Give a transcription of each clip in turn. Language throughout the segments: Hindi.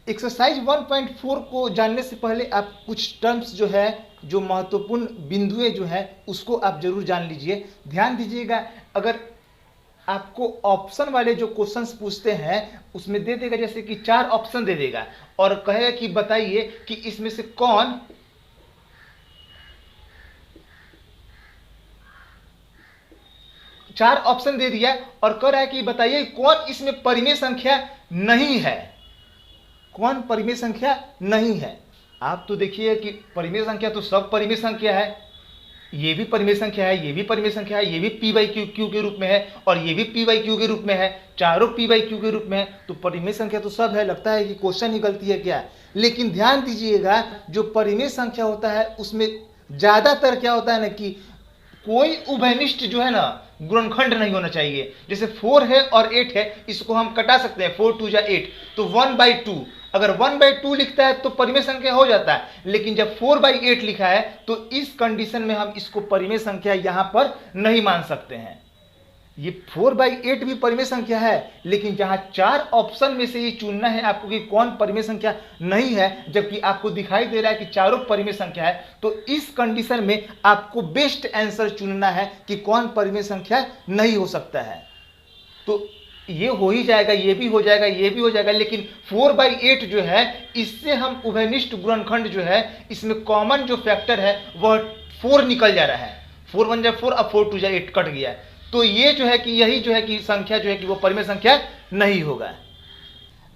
एक्सरसाइज 1.4 को जानने से पहले आप कुछ टर्म्स जो है, जो महत्वपूर्ण बिंदुएं जो है, उसको आप जरूर जान लीजिए। ध्यान दीजिएगा, अगर आपको ऑप्शन वाले जो क्वेश्चंस पूछते हैं उसमें दे देगा, जैसे कि 4 ऑप्शन दे देगा और कहेगा कि बताइए कि इसमें से कौन चार ऑप्शन दे दिया और कह रहा है कि बताइए कौन इसमें परिमेय संख्या नहीं है, कौन परिमेय संख्या नहीं है। आप तो देखिए कि परिमेय संख्या तो सब परिमेय संख्या है, ये भी परिमेय संख्या है, ये भी परिमेय संख्या है, ये भी p बाई क्यू के रूप में है और ये भी p बाई क्यू के रूप में है, चारों p बाई क्यू के रूप में है, तो परिमेय संख्या तो सब है। लगता है कि क्वेश्चन ही गलती है क्या? लेकिन ध्यान दीजिएगा, जो परिमेय संख्या होता है उसमें ज्यादातर क्या होता है ना कि कोई उभयनिष्ठ जो है ना गुणनखंड नहीं होना चाहिए। जैसे 4 है और 8 है, इसको हम कटा सकते हैं, 4 2 जा 8, तो 1/2। अगर 1/2 लिखता है तो परिमेय संख्या हो जाता है, लेकिन जब 4/8 लिखा है तो इस कंडीशन में हम इसको परिमेय संख्या यहां पर नहीं मान सकते हैं। ये 4/8 भी परिमेय संख्या है, लेकिन जहां 4 ऑप्शन में से ही चुनना है आपको कि कौन परिमेय संख्या नहीं है, जबकि आपको दिखाई दे रहा है कि चारों परिमेय संख्या है, तो इस कंडीशन में आपको बेस्ट आंसर चुनना है कि कौन परिमेय संख्या नहीं हो सकता है। तो ये हो ही जाएगा, ये भी हो जाएगा, ये भी हो जाएगा, लेकिन 4/8 जो है इससे हम उभयनिष्ठ गुणनखंड जो है इसमें कॉमन जो फैक्टर है वह 4 निकल जा रहा है। 4 1 जा 4, अब 4 2 जा 8 कट गया, तो ये जो है कि यही जो है कि संख्या जो है कि वो परिमेय संख्या नहीं होगा।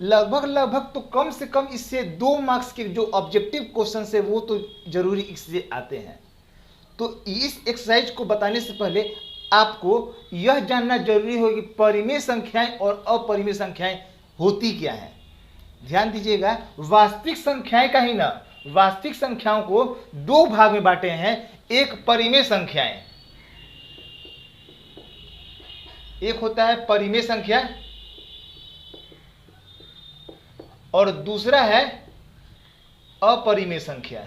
लगभग तो कम से कम इससे 2 मार्क्स के जो ऑब्जेक्टिव क्वेश्चन है वो तो जरूरी इससे आते हैं। तो इस एक्सरसाइज को बताने से पहले आपको यह जानना जरूरी हो कि परिमेय संख्याएं और अपरिमेय संख्याएं होती क्या हैं। ध्यान दीजिएगा, वास्तविक संख्याएं का ही ना, वास्तविक संख्याओं को 2 भाग में बांटे हैं। एक परिमेय संख्याएं, एक होता है परिमेय संख्या और दूसरा है अपरिमेय संख्या।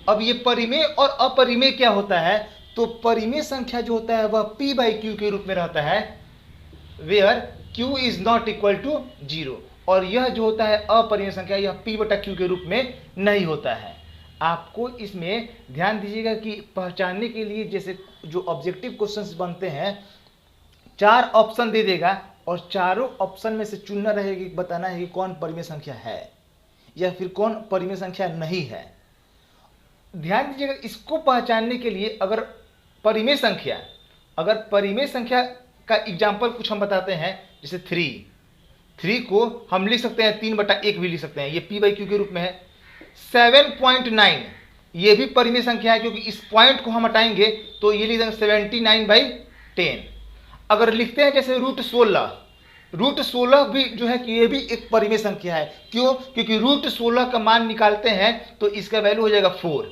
अब ये परिमेय और अपरिमेय क्या होता है? तो परिमेय संख्या जो होता है वह p बाई क्यू के रूप में रहता है, where q is not equal to 0, और यह जो होता है अपरिमेय संख्या यह p बटा क्यू के रूप में नहीं होता है। आपको इसमें ध्यान दीजिएगा कि पहचानने के लिए जैसे जो ऑब्जेक्टिव क्वेश्चंस बनते हैं, 4 ऑप्शन दे देगा और चारों ऑप्शन में से चुनना रहेगा, बताना है कि कौन परिमेय संख्या है या फिर कौन परिमेय संख्या नहीं है। ध्यान दीजिएगा, इसको पहचानने के लिए अगर परिमेय संख्या का एग्जाम्पल कुछ हम बताते हैं, जैसे 3 को हम लिख सकते हैं 3/1 भी लिख सकते हैं, ये p बाई क्यू के रूप में है। 7.9 ये भी परिमेय संख्या है, क्योंकि इस पॉइंट को हम हटाएंगे तो ये लिख देंगे 79/10। अगर लिखते हैं जैसे √16 भी जो है कि ये भी एक परिमेय संख्या है। क्यों? क्योंकि √16 का मान निकालते हैं तो इसका वैल्यू हो जाएगा 4।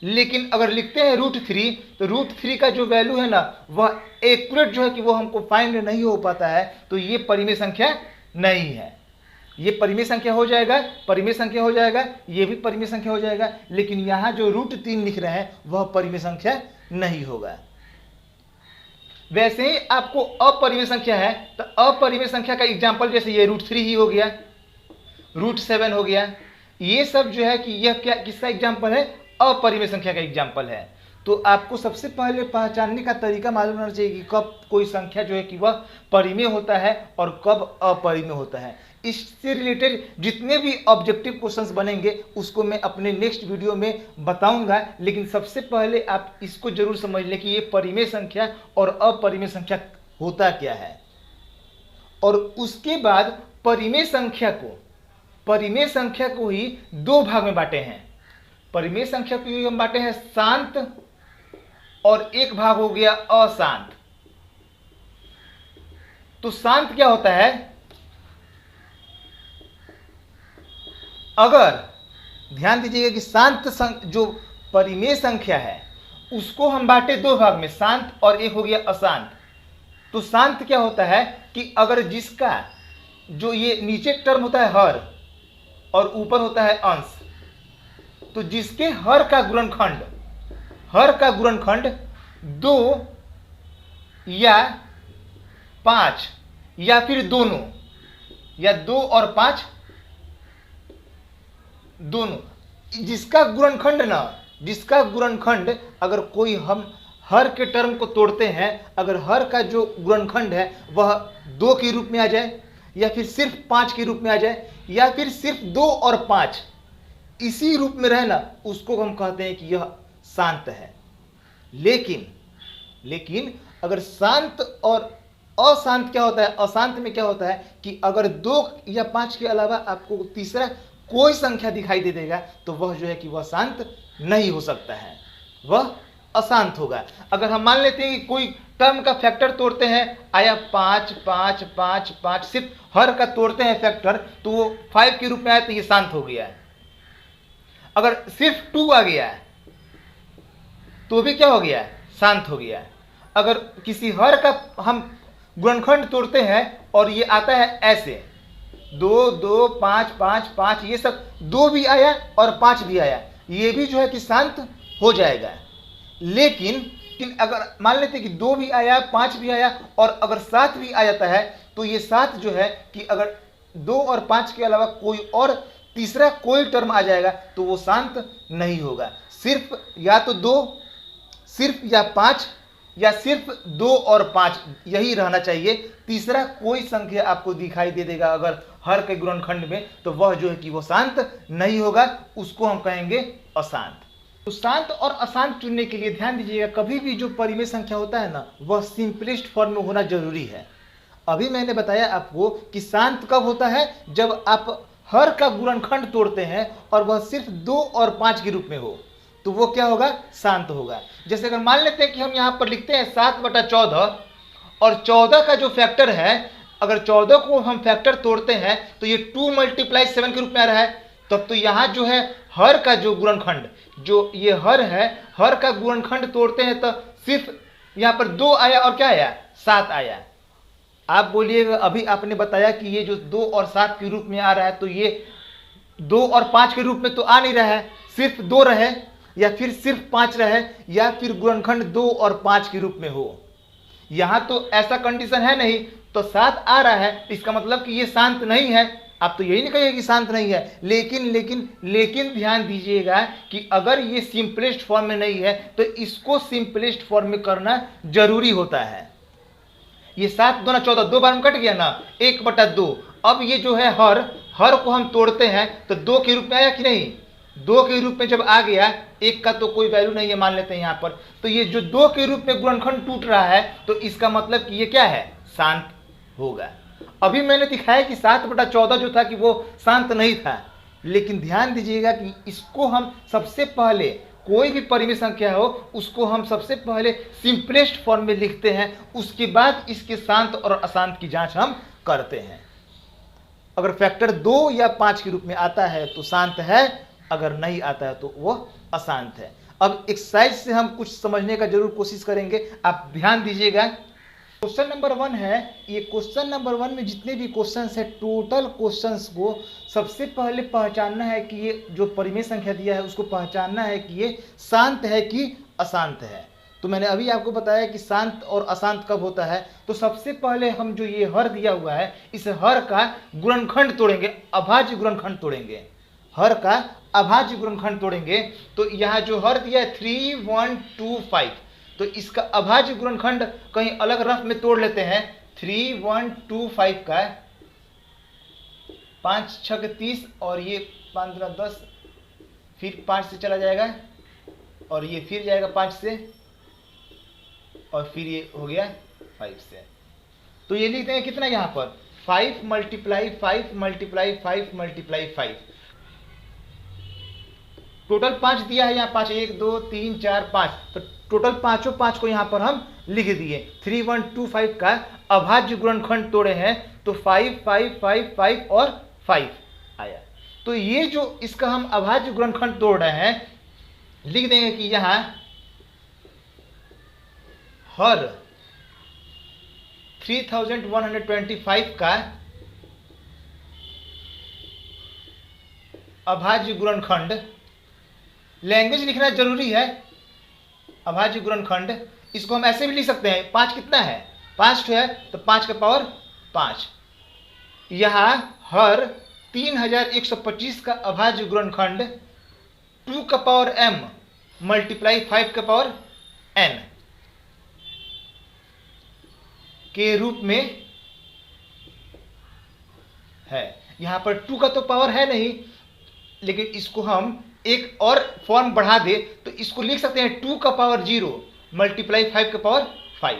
लेकिन अगर लिखते हैं √3 तो √3 का जो वैल्यू है ना वह एक्यूरेट जो है कि वो हमको फाइंड नहीं हो पाता है, तो ये परिमेय संख्या नहीं है। ये परिमेय संख्या हो जाएगा, परिमेय संख्या हो जाएगा, ये भी परिमेय संख्या हो जाएगा, लेकिन यहाँ जो √3 लिख रहे हैं वह परिमेय संख्या नहीं होगा। वैसे ही आपको अपरिमेय संख्या है, तो अपरिमेय संख्या का एग्जाम्पल जैसे ये √3 ही हो गया, √7 हो गया, ये सब जो है कि यह क्या किसका एग्जाम्पल है? अपरिमेय संख्या का एग्जाम्पल है। तो आपको सबसे पहले पहचानने का तरीका मालूम होना चाहिए कि कब कोई संख्या जो है कि वह परिमेय होता है और कब अपरिमेय होता है। इससे रिलेटेड जितने भी ऑब्जेक्टिव क्वेश्चंस बनेंगे उसको मैं अपने नेक्स्ट वीडियो में बताऊंगा, लेकिन सबसे पहले आप इसको जरूर समझ लें कि ये परिमेय संख्या और अपरिमेय संख्या होता क्या है। और उसके बाद परिमेय संख्या को ही 2 भाग में बांटे हैं। परिमेय संख्या को ही हम बांटे हैं शांत और एक भाग हो गया अशांत। तो शांत क्या होता है? अगर ध्यान दीजिएगा कि शांत जो परिमेय संख्या है उसको हम बांटे 2 भाग में, शांत और एक हो गया अशांत। तो शांत क्या होता है कि अगर जिसका जो ये नीचे टर्म होता है हर और ऊपर होता है अंश, तो जिसके हर का गुणनखंड 2 या 5 या फिर दोनों, या 2 और 5 दोनों, जिसका गुणनखंड अगर कोई हम हर के टर्म को तोड़ते हैं, अगर हर का जो गुणनखंड है वह 2 के रूप में आ जाए, या फिर सिर्फ 5 के रूप में आ जाए, या फिर सिर्फ 2 और 5 इसी रूप में रहना, उसको हम कहते हैं कि यह शांत है। लेकिन अगर शांत और अशांत क्या होता है, अशांत में क्या होता है कि अगर 2 या 5 के अलावा आपको तीसरा कोई संख्या दिखाई दे देगा तो वह जो है कि वह शांत नहीं हो सकता है, वह अशांत होगा। अगर हम मान लेते हैं कि कोई टर्म का फैक्टर तोड़ते हैं, आया 5 5 5 5, सिर्फ हर का तोड़ते हैं फैक्टर, तो वो 5 के रूप में आया तो ये शांत हो गया है। अगर सिर्फ 2 आ गया है तो भी क्या हो गया है, शांत हो गया है। अगर किसी हर का हम गुणनखंड तोड़ते हैं और ये आता है ऐसे 2 2 5 5 5, ये सब 2 भी आया और 5 भी आया, ये भी जो है कि शांत हो जाएगा। लेकिन अगर मान लेते कि 2 भी आया 5 भी आया और अगर 7 भी आ जाता है, तो ये 7 जो है कि अगर 2 और 5 के अलावा कोई और तीसरा कोई टर्म आ जाएगा तो वो शांत नहीं होगा। सिर्फ या तो 2, सिर्फ या 5, या सिर्फ 2 और 5 यही रहना चाहिए। तीसरा कोई संख्या आपको दिखाई दे देगा अगर हर के गुणनखंड में, तो वह जो है कि वो शांत नहीं होगा, उसको हम कहेंगे अशांत। तो शांत और अशांत चुनने के लिए ध्यान दीजिएगा, कभी भी जो परिमेय संख्या होता है ना, वह सिंपलेस्ट फॉर्म में होना जरूरी है। अभी मैंने बताया आपको कि शांत कब होता है, जब आप हर का गुणनखंड तोड़ते हैं और वह सिर्फ 2 और 5 के रूप में हो, तो वो क्या होगा, शांत होगा। जैसे अगर मान लेते हैं कि हम यहाँ पर लिखते हैं 7/14 और 14 का जो फैक्टर है, अगर 14 को हम फैक्टर तोड़ते हैं तो ये 2 × 7 के रूप में आ रहा है, तब तो यहाँ जो है हर का जो गुणनखंड, जो ये हर है, हर का गुणनखंड तोड़ते हैं तो सिर्फ यहाँ पर 2 आया और क्या आया, 7 आया। आप बोलिएगा अभी आपने बताया कि ये जो 2 और 7 के रूप में आ रहा है, तो ये 2 और 5 के रूप में तो आ नहीं रहा है, सिर्फ 2 रहे या फिर सिर्फ 5 रहे या फिर गुणनखंड 2 और 5 के रूप में हो। यहाँ तो ऐसा कंडीशन है नहीं, तो 7 आ रहा है, इसका मतलब कि ये शांत नहीं है। आप तो यही नहीं कहिए कि शांत नहीं है, लेकिन ध्यान दीजिएगा कि अगर ये सिंपलेस्ट फॉर्म में नहीं है तो इसको सिंपलेस्ट फॉर्म में करना जरूरी होता है। ये 7 2 14, 2 बार में कट गया ना, 1/2। अब ये जो है हर को हम तोड़ते हैं तो 2 के रूप में आया कि नहीं, 2 के रूप में जब आ गया, 1 का तो कोई वैल्यू नहीं है मान लेते हैं यहाँ पर, तो ये जो 2 के रूप में गुणनखंड टूट रहा है, तो इसका मतलब कि ये क्या है, शांत होगा। अभी मैंने दिखाया कि 7/14 जो था कि वो शांत नहीं था, लेकिन ध्यान दीजिएगा कि इसको हम सबसे पहले, कोई भी परिमेय संख्या हो उसको हम सबसे पहले सिंपलेस्ट फॉर्म में लिखते हैं, उसके बाद इसके शांत और अशांत की जांच हम करते हैं। अगर फैक्टर 2 या 5 के रूप में आता है तो शांत है, अगर नहीं आता है तो वह अशांत है। अब एक्सरसाइज से हम कुछ समझने का जरूर कोशिश करेंगे, आप ध्यान दीजिएगा। क्वेश्चन नंबर 1 है, ये क्वेश्चन नंबर 1 में जितने भी क्वेश्चंस है, टोटल क्वेश्चंस को सबसे पहले पहचानना है कि ये जो परिमेय संख्या दिया है उसको पहचानना है कि ये शांत है कि अशांत है। तो मैंने अभी आपको बताया कि शांत और अशांत कब होता है। तो सबसे पहले हम जो ये हर दिया हुआ है, इस हर का गुणनखंड तोड़ेंगे, अभाज्य गुणनखंड तोड़ेंगे, हर का अभाज्य गुणनखंड तोड़ेंगे। तो यहाँ जो हर दिया है 3 1 2 5, तो इसका अभाज्य गुणनखंड कहीं अलग रफ में तोड़ लेते हैं। 3 1 2 5 का 5 6 30 और ये 15 10, फिर 5 से चला जाएगा और ये फिर जाएगा 5 से और फिर ये हो गया 5 से। तो ये लिखते हैं कितना यहाँ पर 5 × 5 × 5 × 5। टोटल 5 दिया है यहाँ, 5 1 2 3 4 5, तो टोटल पांचों 5 को यहाँ पर हम लिख दिए। 3 1 2 5 का अभाज्य गुणनखंड तोड़े हैं तो 5 5 5 5 और 5 आया। तो ये जो इसका हम अभाज्य गुणनखंड तोड़ रहे हैं, लिख देंगे कि यहाँ हर 3125 का अभाज्य गुणनखंड, लैंग्वेज लिखना जरूरी है, अभाज्य गुणनखंड। इसको हम ऐसे भी लिख सकते हैं, 5 कितना है 5 है तो 5 का पावर 5। यहाँ हर 3125 का अभाज्य गुणनखंड 2 का पावर m मल्टीप्लाई 5 का पावर n के रूप में है। यहां पर 2 का तो पावर है नहीं, लेकिन इसको हम एक और फॉर्म बढ़ा दे तो इसको लिख सकते हैं 2 का पावर 0 मल्टीप्लाई 5 का पावर 5।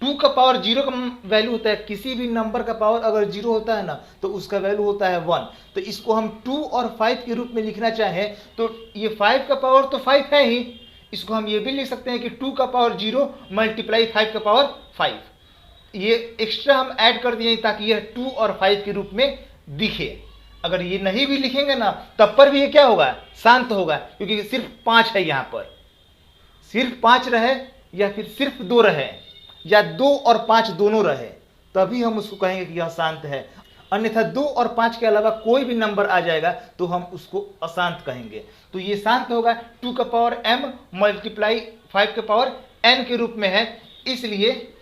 2 का पावर 0 का वैल्यू होता है, किसी भी नंबर का पावर अगर 0 होता है ना तो उसका वैल्यू होता है 1। तो इसको हम 2 और 5 के रूप में लिखना चाहें तो ये 5 का पावर तो 5 है ही, इसको हम ये भी लिख सकते हैं कि 2 का पावर 0 मल्टीप्लाई 5 का पावर 5। ये एक्स्ट्रा हम ऐड कर दिए ताकि यह 2 और 5 के रूप में दिखे। अगर ये नहीं भी लिखेंगे ना तब पर भी ये क्या होगा, शांत होगा, क्योंकि सिर्फ 5 है। यहाँ पर सिर्फ 5 रहे या फिर सिर्फ 2 रहे या 2 और 5 दोनों रहे तभी हम उसको कहेंगे कि यह शांत है। अन्यथा 2 और 5 के अलावा कोई भी नंबर आ जाएगा तो हम उसको अशांत कहेंगे। तो ये शांत होगा, 2 का पावर m मल्टीप्लाई 5 का पावर n के रूप में है, इसलिए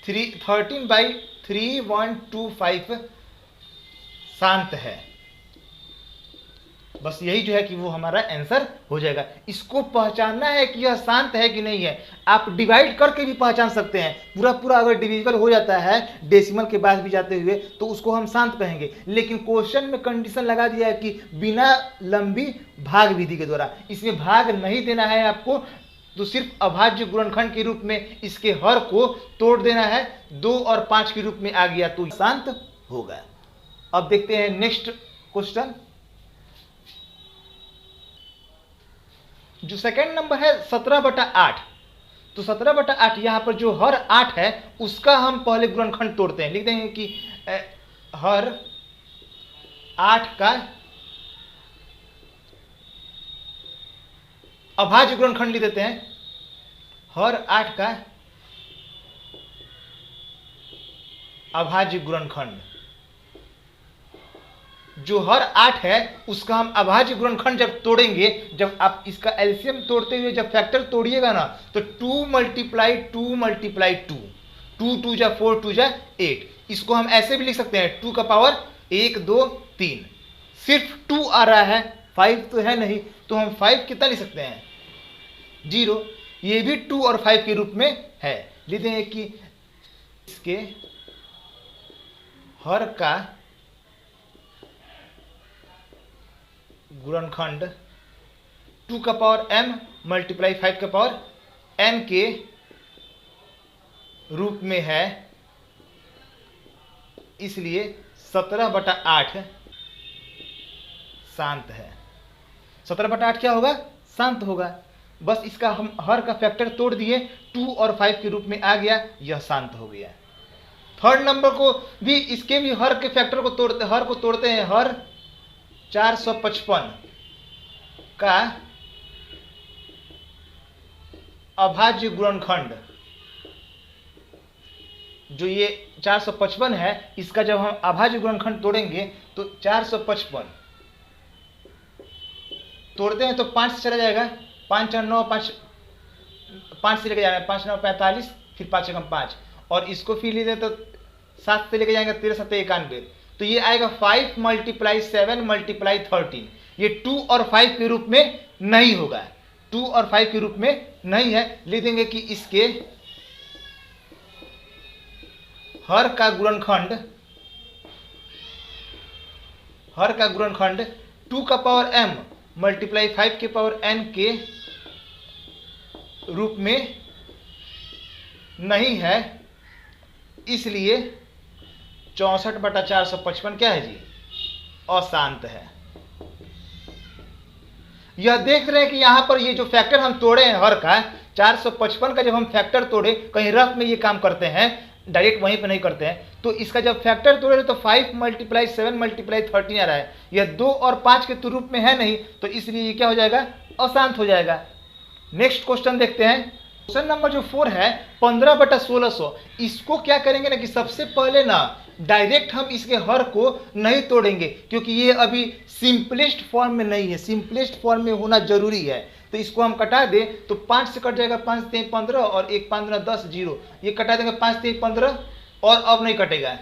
13/3125 शांत है। बस यही जो है कि वो हमारा आंसर हो जाएगा। इसको पहचानना है कि यह शांत है कि नहीं है। आप डिवाइड करके भी पहचान सकते हैं, पूरा पूरा अगर डिविजिबल हो जाता है डेसिमल के बाद भी जाते हुए तो उसको हम शांत कहेंगे। लेकिन क्वेश्चन में कंडीशन लगा दिया है कि बिना लंबी भाग विधि के द्वारा, इसमें भाग नहीं देना है आपको, तो सिर्फ अभाज्य गुणनखंड के रूप में इसके हर को तोड़ देना है। 2 और 5 के रूप में आ गया तो शांत होगा। अब देखते हैं नेक्स्ट क्वेश्चन, जो सेकंड नंबर है 17/8। तो 17/8 यहां पर जो हर 8 है उसका हम पहले गुणनखंड तोड़ते हैं। लिखते हैं कि हर 8 का अभाज्य गुणनखंड लिख देते हैं। हर 8 का अभाज्य गुणनखंड, जो हर 8 है उसका हम अभाज्य गुणनखंड जब तोड़ेंगे, जब आप इसका एलसीएम तोड़ते हुए जब फैक्टर तोड़िएगा ना तो 2 मल्टीप्लाई 2 मल्टीप्लाई 2, 2 2 जा 4 2 जा 8। इसको हम ऐसे भी लिख सकते हैं 2 का पावर 1 2 3। सिर्फ 2 आ रहा है, 5 तो है नहीं, तो हम 5 कितना लिख सकते हैं 0। ये भी 2 और 5 के रूप में है। लिखते हैं कि इसके हर का गुणनखंड 2 का पावर m मल्टीप्लाई 5 का पावर n के रूप में है, इसलिए 17/8 शांत है। 17/8 क्या होगा, शांत होगा। बस इसका हम हर का फैक्टर तोड़ दिए, 2 और 5 के रूप में आ गया, यह शांत हो गया। थर्ड नंबर को भी, इसके भी हर के फैक्टर को तोड़ते, हर को तोड़ते हैं। हर 455 का अभाज्य गुणनखंड, जो ये 455 है इसका जब हम अभाज्य गुणनखंड तोड़ेंगे तो 455 तोड़ते हैं तो 5 से चला जाएगा, 5 4 9 5, 5 से लेके जाएगा 5 9 45, फिर 5 1 5, और इसको फिर ले तो 7 से लेके जाएंगे 13 7 91, तो ये आएगा 5 मल्टीप्लाई 7 मल्टीप्लाई 13। ये 2 और 5 के रूप में नहीं होगा, 2 और 5 के रूप में नहीं है। लिख देंगे कि इसके हर का गुणनखंड, हर का गुणनखंड 2 का पावर m मल्टीप्लाई 5 के पावर n के रूप में नहीं है, इसलिए 64/455 क्या है जी, अशांत है। यह देख रहे हैं कि यहां पर ये जो फैक्टर हम तोड़े हैं हर का 455 का, जब हम फैक्टर तोड़े, कहीं रफ में ये काम करते हैं, डायरेक्ट वहीं पे नहीं करते हैं, तो इसका जब फैक्टर तोड़े तो 5 मल्टीप्लाई 7 मल्टीप्लाई 13 आ रहा है। यह 2 और 5 के रूप में है नहीं, तो इसलिए ये क्या हो जाएगा, अशांत हो जाएगा। नेक्स्ट क्वेश्चन देखते हैं, क्वेश्चन नंबर जो 4 है 15/1600। इसको क्या करेंगे ना कि सबसे पहले ना डायरेक्ट हम इसके हर को नहीं तोड़ेंगे, क्योंकि ये अभी सिंपलेस्ट फॉर्म में नहीं है, सिंपलेस्ट फॉर्म में होना जरूरी है। तो इसको हम कटा दें तो 5 से कट जाएगा, 5 3 15 और 1 5 10 0, ये कटा देंगे 5 3 15 और अब नहीं कटेगा,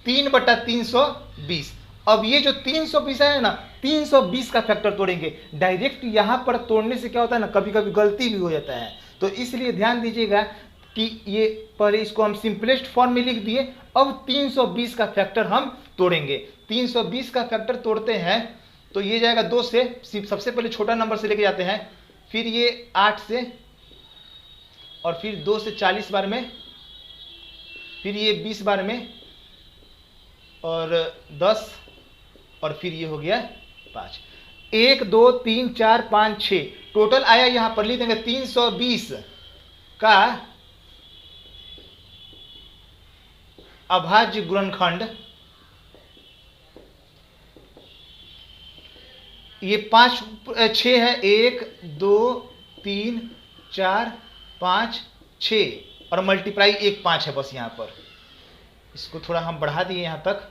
3/320। अब ये जो 320 है ना, 320 का फैक्टर तोड़ेंगे। डायरेक्ट यहाँ पर तोड़ने से क्या होता है ना, कभी कभी गलती भी हो जाता है, तो इसलिए ध्यान दीजिएगा कि ये पहले इसको हम सिंपलेस्ट फॉर्म में लिख दिए, अब 320 का फैक्टर हम तोड़ेंगे। 320 का फैक्टर तोड़ते हैं तो ये जाएगा 2 से, सबसे पहले छोटा नंबर से लेके जाते हैं, फिर ये 8 से, और फिर 2 से 40 बार में, फिर ये 20 बार में, और 10, और फिर ये हो गया 5। 1 2 3 4 5 6 टोटल आया। यहां पर लिख देंगे 320 का अभाज्य गुणनखंड, ये 5 6 है, 1 2 3 4 5 6 और मल्टीप्लाई 1 5 है बस। यहां पर इसको थोड़ा हम बढ़ा दिए यहां तक,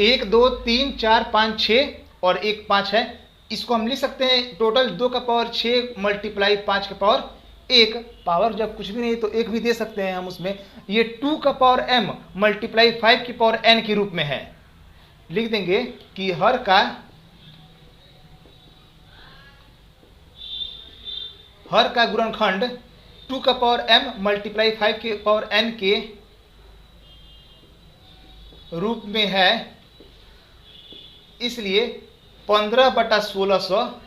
1 2 3 4 5 6 और 1 5 है। इसको हम लिख सकते हैं टोटल 2 का पावर 6 मल्टीप्लाई 5 का पावर 1, पावर जब कुछ भी नहीं तो 1 भी दे सकते हैं हम उसमें। ये 2 का पावर m मल्टीप्लाई 5 की पावर n के रूप में है। लिख देंगे कि हर का गुणनखंड 2 का पावर m मल्टीप्लाई 5 के पावर n के रूप में है, इसलिए 15/1600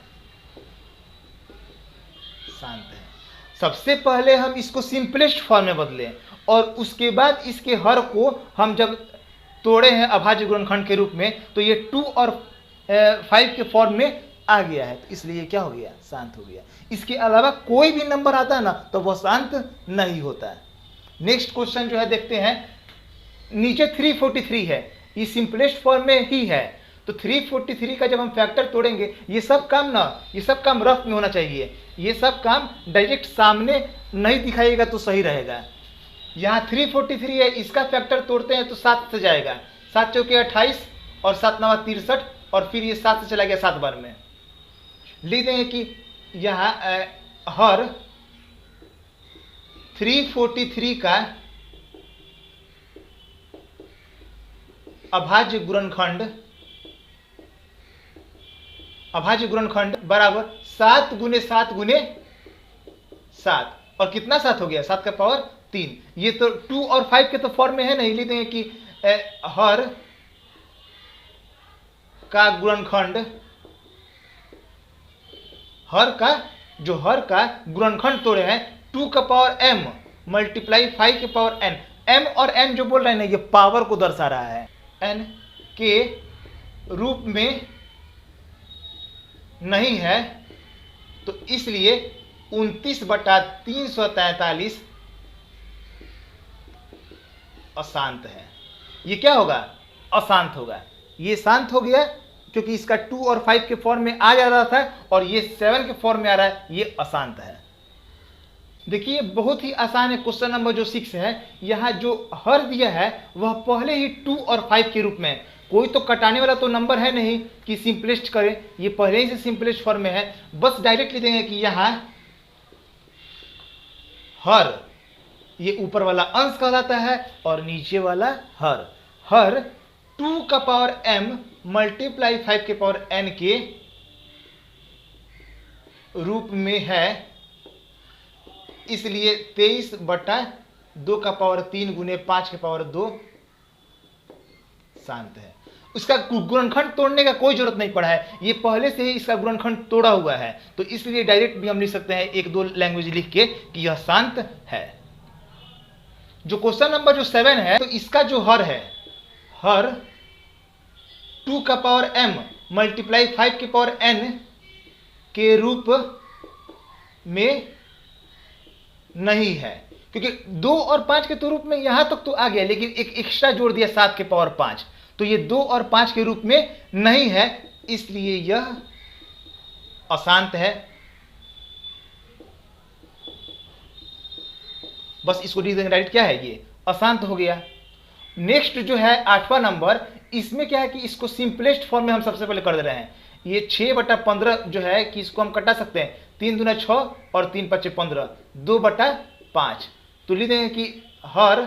शांत है। सबसे पहले हम इसको सिंपलेस्ट फॉर्म में बदलें और उसके बाद इसके हर को हम जब तोड़े हैं अभाज्य गुणनखंड के रूप में तो ये 2 और 5 के फॉर्म में आ गया है, इसलिए क्या हो गया, शांत हो गया। इसके अलावा कोई भी नंबर आता है ना तो वह शांत नहीं होता है। नेक्स्ट क्वेश्चन जो है देखते हैं, नीचे 343 है, ये सिंपलेस्ट फॉर्म में ही है, तो 343 का जब हम फैक्टर तोड़ेंगे, ये सब काम रफ में होना चाहिए, ये सब काम डायरेक्ट सामने नहीं दिखाइएगा तो सही रहेगा। यहाँ 343 है, इसका फैक्टर तोड़ते हैं तो 7 से जाएगा, 7 चौके 28 और 7 नवा 63 और फिर ये 7 से चला गया 7 बार में। लिख देंगे कि यहाँ हर 343 का अभाज्य गुणनखंड बराबर 7 × 7 × 7, और कितना 7 हो गया, 7 का पावर 3। ये तो 2 और 5 के तो फॉर्म में है नहीं। लिख देंगे कि हर का गुणनखंड, हर का गुणनखंड तोड़े हैं 2 का पावर m मल्टीप्लाई 5 के पावर n। m और n जो बोल रहे हैं ना, ये पावर को दर्शा रहा है, n के रूप में नहीं है, तो इसलिए 29/343 अशांत है। ये क्या होगा, अशांत होगा। ये शांत हो गया क्योंकि इसका 2 और 5 के फॉर्म में आ जा रहा था और ये 7 के फॉर्म में आ रहा है, ये अशांत है। देखिए बहुत ही आसान है। क्वेश्चन नंबर जो 6 है, यहाँ जो हर दिया है वह पहले ही 2 और 5 के रूप में है, कोई तो कटाने वाला तो नंबर है नहीं कि सिंपलेस्ट करें, ये पहले ही से सिंपलेस्ट फॉर्म में है। बस डायरेक्ट लिख देंगे कि यहाँ हर, ये ऊपर वाला अंश कहलाता है और नीचे वाला हर 2 का पावर m मल्टीप्लाई 5 के पावर n के रूप में है, इसलिए 23/2 का पावर 3 × 5 के पावर 2 शांत है। उसका गुणनखंड तोड़ने का कोई जरूरत नहीं पड़ा है, ये पहले से ही इसका गुणनखंड तोड़ा हुआ है, तो इसलिए डायरेक्ट भी हम लिख सकते हैं 1-2 लैंग्वेज लिख के कि यह शांत है। जो क्वेश्चन नंबर जो 7 है, तो इसका जो हर है, हर 2 का पावर m मल्टीप्लाई 5 के पावर n के रूप में नहीं है, क्योंकि 2 और 5 के तो रूप में यहां तक तो आ गया, लेकिन एक एक्स्ट्रा जोड़ दिया 7 के पावर 5, तो ये 2 और 5 के रूप में नहीं है, इसलिए यह अशांत है। बस इसको लिख देंगे डायरेक्ट, क्या है ये, अशांत हो गया। नेक्स्ट जो है 8वां नंबर, इसमें क्या है कि इसको सिंपलेस्ट फॉर्म में हम सबसे पहले कर दे रहे हैं। ये 6/15 जो है कि इसको हम कटा सकते हैं, 3 दूना 6 और 3 5 15, 2/5। तो लिख देंगे कि हर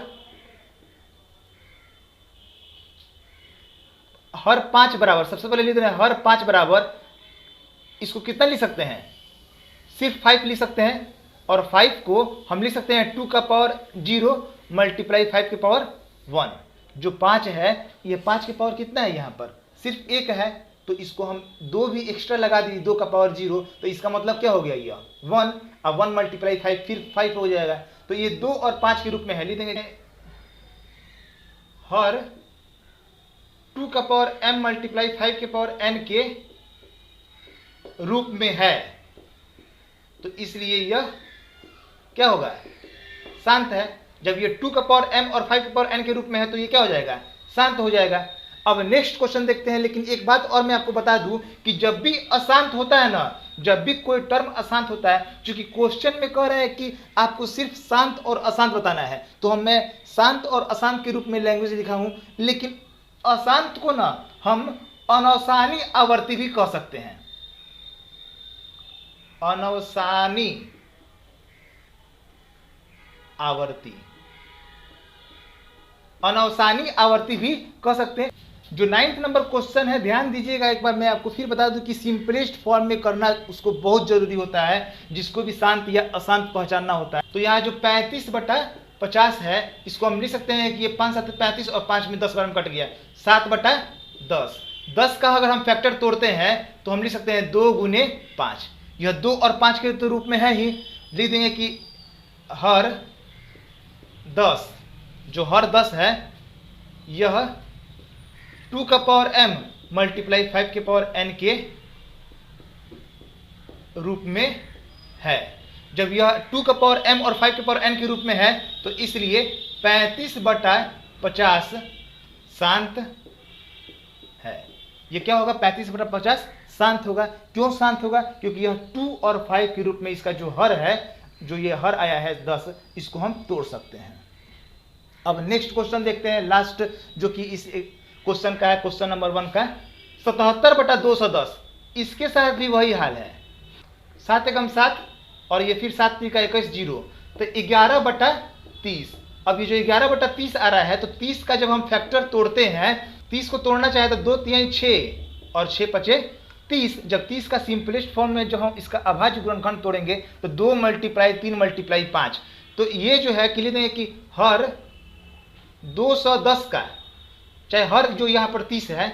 5 बराबर, सबसे पहले लिख देंगे हर 5 बराबर, इसको कितना लिख सकते हैं, सिर्फ 5 लिख सकते हैं, और 5 को हम लिख सकते हैं 2 का पावर 0 मल्टीप्लाई 5 के पावर 1। जो 5 है, ये 5 के पावर कितना है, यहाँ पर सिर्फ 1 है, तो इसको हम 2 भी एक्स्ट्रा लगा दी, 2 का पावर 0, तो इसका मतलब क्या हो गया, यह 1। अब 1 मल्टीप्लाई 5 फिर 5 हो जाएगा, तो ये 2 और 5 के रूप में है। लिख देंगे हर 2 का पावर m मल्टीप्लाई 5 के पावर n के रूप में है, तो इसलिए यह क्या होगा, शांत है। जब ये 2 का पावर m और 5 का पावर n के रूप में है तो ये क्या हो जाएगा, शांत हो जाएगा। अब नेक्स्ट क्वेश्चन देखते हैं। लेकिन एक बात और मैं आपको बता दूं कि जब भी अशांत होता है ना, जब भी कोई टर्म अशांत होता है, क्योंकि क्वेश्चन में कह रहे हैं कि आपको सिर्फ शांत और अशांत बताना है, तो मैं शांत और अशांत के रूप में लैंग्वेज लिखा हूं। लेकिन अशांत को ना हम अनवसानी आवर्ती भी कह सकते हैं, अनवसानी आवर्ती, अनवसानी आवर्ती भी कह सकते हैं। जो 9th नंबर क्वेश्चन है, ध्यान दीजिएगा एक बार, मैं आपको फिर बता दूं कि सिंपलेस्ट फॉर्म में करना उसको बहुत जरूरी होता है, जिसको भी शांत या अशांत पहचानना होता है। तो यहाँ जो 35/50 है, इसको हम लिख सकते हैं कि ये 5 7 35 और 5 में 10 बार में कट गया, 7/10। 10 का अगर हम फैक्टर तोड़ते हैं तो हम लिख सकते हैं 2 गुने 5। यह 2 और 5 के तो रूप में है ही। लिख देंगे कि हर 10, जो हर 10 है, यह 2 का पावर m मल्टीप्लाई 5 के पावर n के रूप में है। जब यह 2 का पावर m और 5 के पावर n के रूप में है, तो इसलिए 35/50 शांत है। ये क्या होगा, 35/50 शांत होगा। क्यों शांत होगा, क्योंकि यह 2 और 5 के रूप में इसका जो हर है, जो ये हर आया है 10, इसको हम तोड़ सकते हैं। अब नेक्स्ट क्वेश्चन देखते हैं, लास्ट, जो कि इस क्वेश्चन का है, क्वेश्चन नंबर 1 का 77/210। इसके साथ भी वही हाल है, 7 एकम 7 और ये फिर 7 3 का 21 0, तो 11/30। अब ये जो 11/30 आ रहा है, तो 30 का जब हम फैक्टर तोड़ते हैं, 30 को तोड़ना चाहे तो 2 3 6 और 6 5 30। जब 30 का सिंपलेस्ट फॉर्म में जो हम इसका अभाज्य गुणनखंड तोड़ेंगे तो 2 मल्टीप्लाई 3 मल्टीप्लाई 5, तो ये जो है कि लिख देंगे कि हर 210 का, चाहे हर जो यहाँ पर 30 है,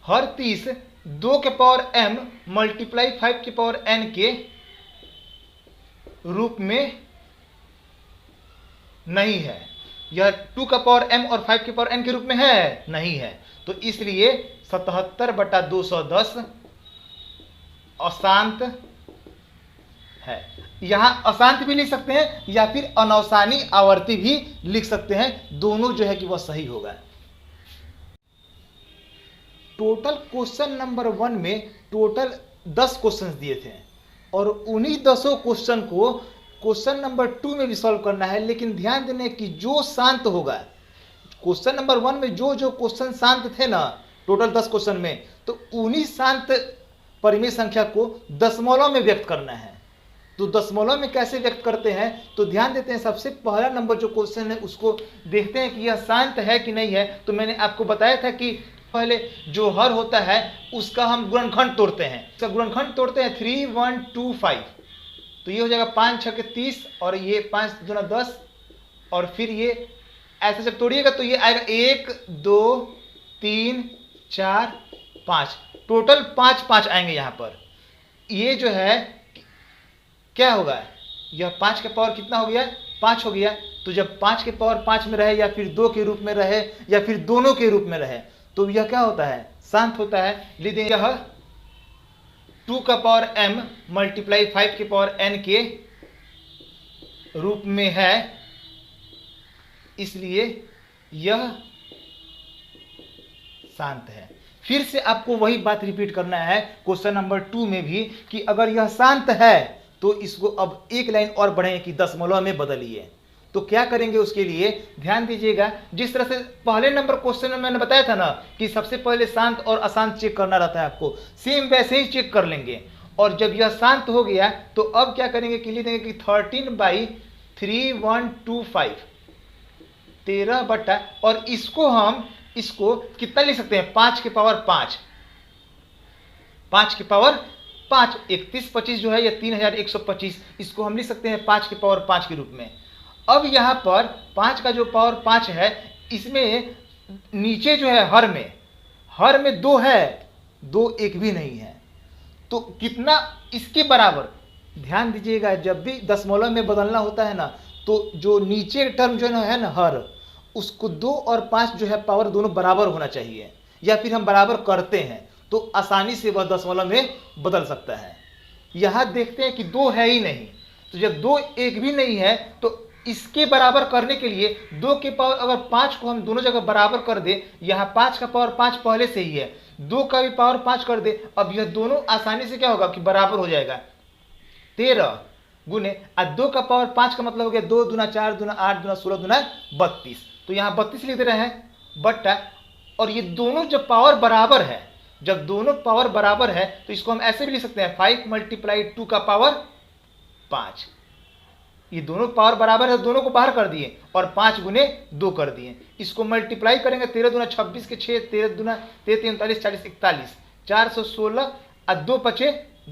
हर 30 2 के पावर m मल्टीप्लाई 5 के पावर n के रूप में नहीं है। यह 2 का पावर m और 5 के पावर n के रूप में है, नहीं है। तो इसलिए 77/210 अशांत है। यहां अशांत भी लिख सकते हैं या फिर अनवसानी आवर्ती भी लिख सकते हैं, दोनों जो है कि वह सही होगा। टोटल क्वेश्चन नंबर 1 में टोटल 10 क्वेश्चन दिए थे, और उन्हीं 10 क्वेश्चन को क्वेश्चन नंबर 2 में भी सॉल्व करना है। लेकिन ध्यान देने कि जो शांत होगा, क्वेश्चन नंबर 1 में जो जो क्वेश्चन शांत थे ना, टोटल 10 क्वेश्चन में, तो उन्हीं शांत परिमेय संख्या को दशमलव में व्यक्त करना है। तो दशमलव में कैसे व्यक्त करते हैं, तो ध्यान देते हैं। सबसे पहला नंबर जो क्वेश्चन है, उसको देखते हैं कि यह शांत है कि नहीं है। तो मैंने आपको बताया था कि पहले जो हर होता है उसका हम गुणनखंड तोड़ते हैं। इसका गुणनखंड तोड़ते हैं 3 1 2 5, तो ये हो जाएगा 5 6 के 30 और ये 5 दूना 10, और फिर ये ऐसे जब तोड़िएगा तो ये आएगा 1 2 3 4 5, टोटल 5 5 आएंगे यहाँ पर। ये जो है क्या होगा, यह 5 के पावर कितना हो गया, 5 हो गया। तो जब 5 के पावर 5 में रहे, या फिर 2 के रूप में रहे, या फिर दोनों के रूप में रहे, तो यह क्या होता है, शांत होता है। लिख यह 2 का पावर m मल्टीप्लाई 5 के पावर n के रूप में है, इसलिए यह शांत है। फिर से आपको वही बात रिपीट करना है क्वेश्चन नंबर 2 में भी, कि अगर यह शांत है तो इसको अब एक लाइन और बढ़े कि दशमलव में बदलिए। तो क्या करेंगे उसके लिए, ध्यान दीजिएगा। जिस तरह से पहले नंबर क्वेश्चन में मैंने बताया था ना कि सबसे पहले शांत और अशांत चेक करना रहता है आपको, सेम वैसे ही चेक कर लेंगे। और जब यह शांत हो गया तो अब क्या करेंगे कि लिख देंगे कि 13/3125 13 बटा, और इसको कितना लिख सकते हैं, 5 के पावर 5, 5 के पावर 5, 3125 जो है यह 3125, इसको हम लिख सकते हैं 5 के पावर 5 के रूप में। अब यहाँ पर 5 का जो पावर 5 है, इसमें नीचे जो है हर में 2 है, 2 एक भी नहीं है, तो कितना इसके बराबर। ध्यान दीजिएगा, जब भी दशमलव में बदलना होता है ना, तो जो नीचे टर्म जो है ना हर, उसको 2 और 5 जो है पावर दोनों बराबर होना चाहिए, या फिर हम बराबर करते हैं तो आसानी से वह दशमलव में बदल सकता है। यहाँ देखते हैं कि 2 है ही नहीं, तो जब 2 एक भी नहीं है तो इसके बराबर करने के लिए 2 के पावर अगर 5 को हम दोनों जगह बराबर कर दे, यहाँ 5 का पावर 5 पहले से ही है, 2 का भी पावर 5 कर दे, अब यह दोनों आसानी से क्या होगा कि बराबर हो जाएगा। 13 गुने 2 का पावर 5 का मतलब हो गया 2 दूना 4 दूना 8 दूना 16 दूना 32, तो यहाँ 32 लिख दे रहे हैं बट्टा, और ये दोनों जब पावर बराबर है, जब दोनों पावर बराबर है तो इसको हम ऐसे भी लिख सकते हैं 5 × 2 का पावर 5। ये दोनों पावर बराबर है, दोनों को बाहर कर दिए और 5 गुने 2 कर दिए, इसको मल्टीप्लाई करेंगे 13 दूना 26 के 6, 13 दूना 33 39 40 41 416 और 2 बचे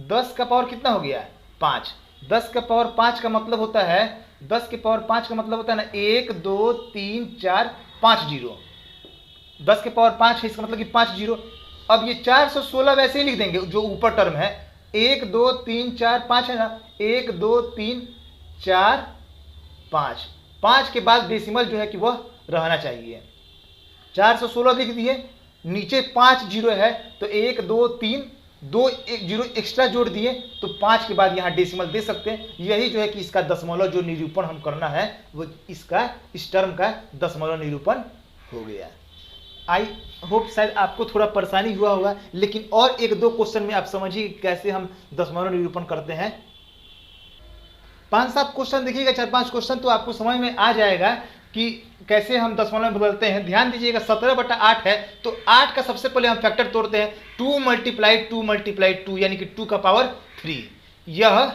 10 का पावर कितना हो गया 5। 10 का पावर 5 का मतलब होता है 10 के पावर 5 का मतलब होता है ना 1 2 3 4 5 जीरो, 10 के पावर 5 है, इसका मतलब कि 5 जीरो। अब ये 416 वैसे ही लिख देंगे, जो ऊपर टर्म है 1 2 3 4 5 है ना, 1 2 3 4 5, 5 के बाद डेसिमल जो है कि वह रहना चाहिए। 416 लिख दिए, नीचे 5 जीरो है तो 1 2 3 2 1 जीरो एक्स्ट्रा जोड़ दिए, तो 5 के बाद यहाँ डेसिमल दे सकते हैं। यही जो है कि इसका दशमलव जो निरूपण हम करना है वो इसका इस टर्म का दशमलव निरूपण हो गया। आई होप शायद आपको थोड़ा परेशानी हुआ होगा, लेकिन और 1-2 क्वेश्चन में आप समझिए कैसे हम दशमलव निरूपण करते हैं। 5-7 क्वेश्चन देखिएगा, 4-5 क्वेश्चन तो आपको समझ में आ जाएगा कि कैसे हम दशमलव में बदलते हैं। ध्यान दीजिएगा 17/8 है तो 8 का सबसे पहले हम फैक्टर तोड़ते हैं, 2 × 2 यानी कि 2 का पावर 3। यह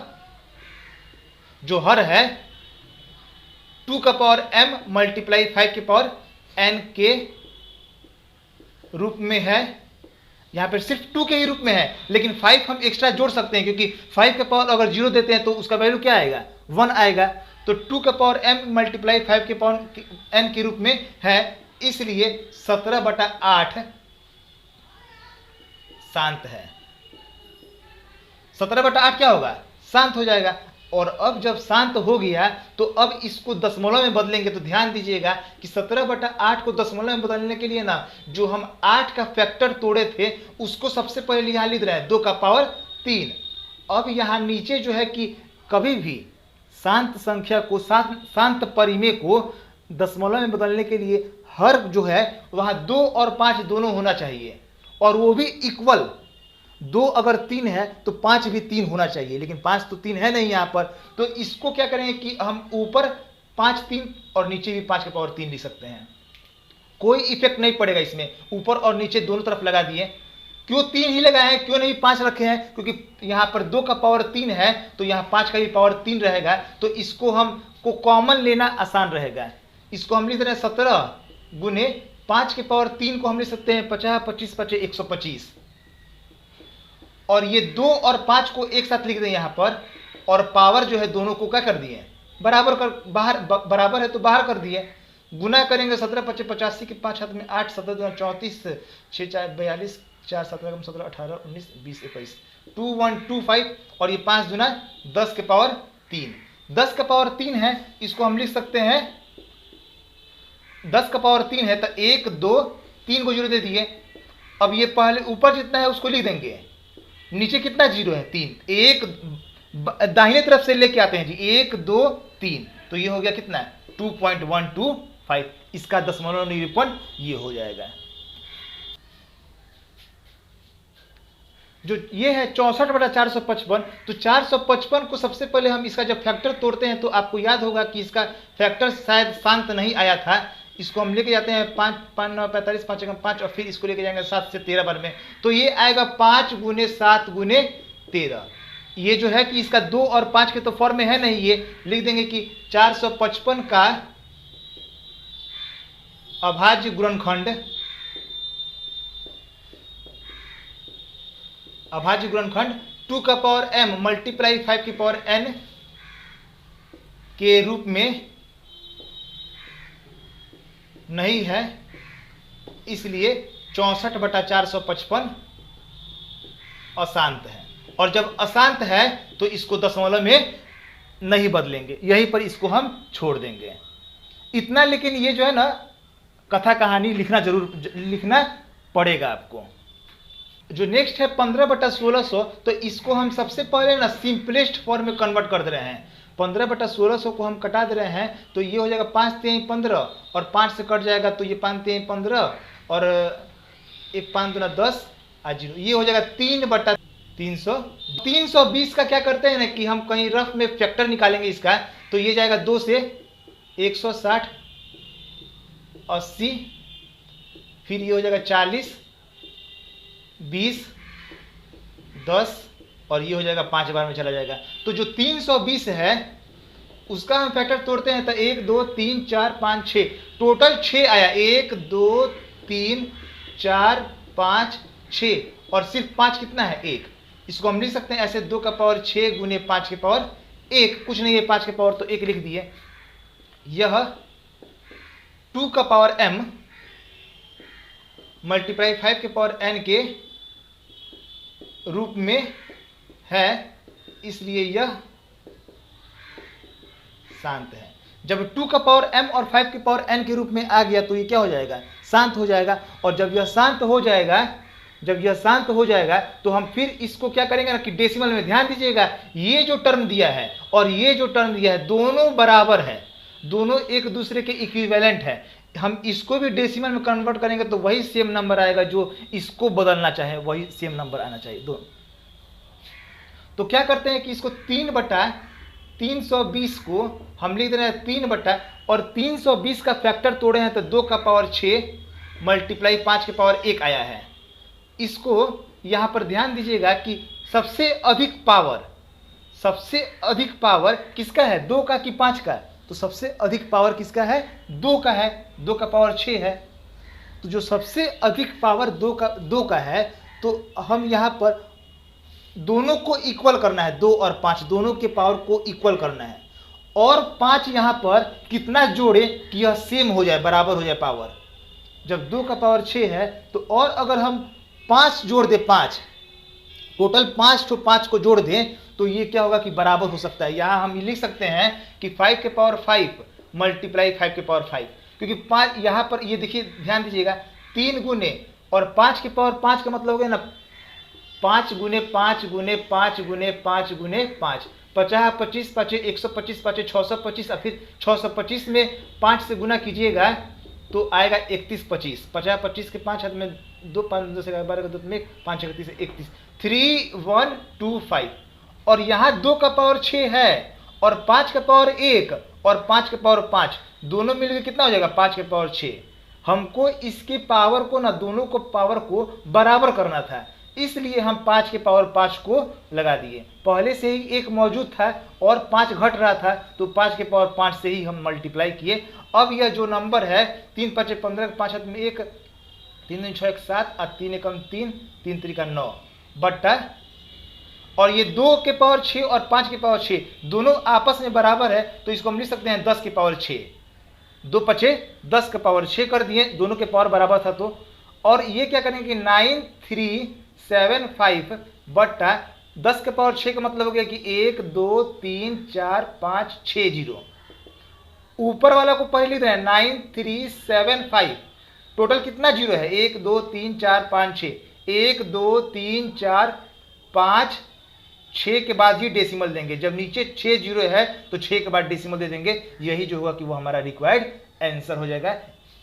जो हर है 2 का पावर m मल्टीप्लाई 5 के पावर n के रूप में है। यहाँ पर सिर्फ 2 के ही रूप में है, लेकिन 5 हम एक्स्ट्रा जोड़ सकते हैं क्योंकि 5 का पावर अगर 0 देते हैं तो उसका वैल्यू क्या आएगा 1 आएगा। तो 2 का पावर m मल्टीप्लाई 5 के पावर n के रूप में है, इसलिए 17/8 शांत है। 17/8 क्या होगा शांत हो जाएगा। और अब जब शांत हो गया तो अब इसको दशमलव में बदलेंगे, तो ध्यान दीजिएगा कि 17/8 को दशमलव में बदलने के लिए ना जो हम 8 का फैक्टर तोड़े थे उसको सबसे पहले यहाँ लिख रहे हैं 2 का पावर 3। अब यहाँ नीचे जो है कि कभी भी शांत संख्या को शांत परिमेय को दशमलव में बदलने के लिए हर जो है वहाँ 2 और 5 दोनों होना चाहिए, और वो भी इक्वल। 2 अगर 3 है तो 5 भी 3 होना चाहिए, लेकिन 5 तो 3 है नहीं यहाँ पर। तो इसको क्या करेंगे कि हम ऊपर 5 3 और नीचे भी 5 के पावर 3 लिख सकते हैं, कोई इफेक्ट नहीं पड़ेगा इसमें। ऊपर और नीचे दोनों तरफ लगा दिए, क्यों 3 ही लगाए हैं, क्यों नहीं 5 रखे हैं, क्योंकि यहाँ पर 2 का पावर 3 है तो यहाँ 5 का भी पावर 3 रहेगा, तो इसको हमको कॉमन लेना आसान रहेगा। इसको हम लिख रहे हैं 17 गुने 5 के पावर 3 को हम लिख सकते हैं 50 25 25 125, और ये 2 और 5 को एक साथ लिख दें यहाँ पर, और पावर जो है दोनों को क्या कर दिए बराबर कर, बाहर बराबर है तो बाहर कर दिए। गुना करेंगे 17 25 85 के 5 हाथ में 8 17 दूना 34 6 4 42 4 17 17 18 19 20 21 2125, और ये 5 दूना 10 के पावर 3। 10 का पावर 3 है, इसको हम लिख सकते हैं 10 का पावर 3 है तो 1 2 3 को जीरो दे दिए। अब ये पहले ऊपर जितना है उसको लिख देंगे, नीचे कितना जीरो है 3, एक दाहिने तरफ से लेके आते हैं जी 1 2 3, तो ये हो गया कितना 2.125। इसका दशमलव निरूपण ये हो जाएगा। जो ये है 64/455, तो 455 को सबसे पहले हम इसका जब फैक्टर तोड़ते हैं तो आपको याद होगा कि इसका फैक्टर शायद शांत नहीं आया था। इसको हम लेके जाते हैं 5 5 9 45 5 1 5 और फिर इसको लेके जाएंगे 7 से 13 बार में, तो ये आएगा 5 × 7 × 13। ये जो है कि इसका 2 और 5 के तो फॉर्म में है नहीं, ये लिख देंगे कि 455 का अभाज्य गुणनखंड, अभाज्य गुणनखंड 2 का पावर m मल्टीप्लाई 5 की पावर n के रूप में नहीं है, इसलिए 64/455 अशांत है। और जब अशांत है तो इसको दशमलव में नहीं बदलेंगे, यहीं पर इसको हम छोड़ देंगे इतना। लेकिन ये जो है ना कथा कहानी लिखना जरूर लिखना पड़ेगा आपको। जो नेक्स्ट है 15/1600, तो इसको हम सबसे पहले ना सिंपलेस्ट फॉर्म में कन्वर्ट कर दे रहे हैं। 15/1600 को हम कटा दे रहे हैं तो ये हो जाएगा 5 3 15 और 5 से कट जाएगा तो ये 5 3 15 और 1 5 2 10 और 0, ये हो जाएगा 3/300। 320 का क्या करते हैं ना कि हम कहीं रफ में फैक्टर निकालेंगे इसका, तो ये जाएगा 2 से 160 80, फिर ये हो जाएगा 40 20 10 और ये हो जाएगा 5 बार में चला जाएगा। तो जो 320 है उसका हम फैक्टर तोड़ते हैं तो 1 2 3 4 5 6, टोटल 6 आया। 1 2 3 4 5 6 और सिर्फ 5 कितना है 1। इसको हम लिख सकते हैं ऐसे 2 का पावर 6 × 5 के पावर 1, कुछ नहीं है 5 के पावर तो 1 लिख दिए। यह 2 का पावर m मल्टीप्लाई 5 के पावर n के रूप में है, इसलिए यह शांत है। जब 2 का पावर m और 5 के पावर n के रूप में आ गया तो ये क्या हो जाएगा शांत हो जाएगा। और जब यह शांत हो जाएगा, जब यह शांत हो जाएगा तो हम फिर इसको क्या करेंगे ना कि डेसिमल में, ध्यान दीजिएगा ये जो टर्म दिया है और ये जो टर्म दिया है दोनों बराबर है, दोनों एक दूसरे के इक्विवेलेंट है। हम इसको भी डेसिमल में कन्वर्ट करेंगे तो वही सेम नंबर आएगा, जो इसको बदलना चाहे वही सेम नंबर आना चाहिए दोनों। तो क्या करते हैं कि इसको 3/320 को हम लिख दे रहे हैं 3 और 320 का फैक्टर तोड़े हैं तो 2 का पावर 6 मल्टीप्लाई 5 के पावर 1 आया है। इसको यहाँ पर ध्यान दीजिएगा कि सबसे अधिक पावर किसका है, 2 का कि 5 का। तो सबसे अधिक पावर किसका है, 2 का है, 2 का पावर 6 है। तो जो सबसे अधिक पावर 2 का है तो हम यहाँ पर दोनों को इक्वल करना है, 2 और 5 दोनों के पावर को इक्वल करना है। और 5 यहाँ पर कितना जोड़े कि यह सेम हो जाए, बराबर हो जाए पावर। जब 2 का पावर 6 है तो और अगर हम 5 जोड़ दें, 5 टोटल 5 को जोड़ दें तो ये क्या होगा कि बराबर हो सकता है। यहाँ हम लिख सकते हैं कि 5 के पावर 5 मल्टीप्लाई 5 के पावर 5, क्योंकि 5 यहाँ पर ये देखिए ध्यान दीजिएगा 3 गुने और 5 के पावर 5 का मतलब हो गया ना 5 गुने 5 गुने 5 गुने 5 गुने 5, 50 25 5 125 5 625 और फिर 625 में 5 से गुना कीजिएगा तो आएगा 31 25, 50 25 के 5 हाथ में 2 5 2 से 12 का 2 में 5 31 31 3125। और यहाँ 2 का पावर 6 है और 5 का पावर 1 और 5 का पावर 5 दोनों मिलकर कितना हो जाएगा 5 के पावर 6। हमको इसके पावर को ना दोनों को पावर को बराबर करना था, इसलिए हम 5 के पावर 5 को लगा दिए। पहले से ही एक मौजूद था और 5 घट रहा था तो 5 के पावर 5 से ही हम मल्टीप्लाई किए। अब यह जो नंबर है 3 5 15 5 हाथ में 1 3 2 6 1 7 और 3 1 3 3 3 9 बट्टा, और ये 2 के पावर 6 और 5 के पावर 6 दोनों आपस में बराबर है तो इसको हम लिख सकते हैं 10 के पावर 6। 2 5 10 के पावर 6 कर दिए, दोनों के पावर बराबर था तो। और ये क्या करेंगे 9375 बट्टा 10 के पावर 6 का मतलब हो गया कि 1 2 3 4 5 6 0। ऊपर वाला को पहले लिख रहे हैं 9375, टोटल कितना जीरो है 1 2 3 4 5 6, 1 2 3 4 5 6 के बाद ही डेसिमल देंगे। जब नीचे 6 जीरो है तो 6 के बाद डेसिमल दे देंगे, यही जो होगा कि वो हमारा रिक्वायर्ड आंसर हो जाएगा।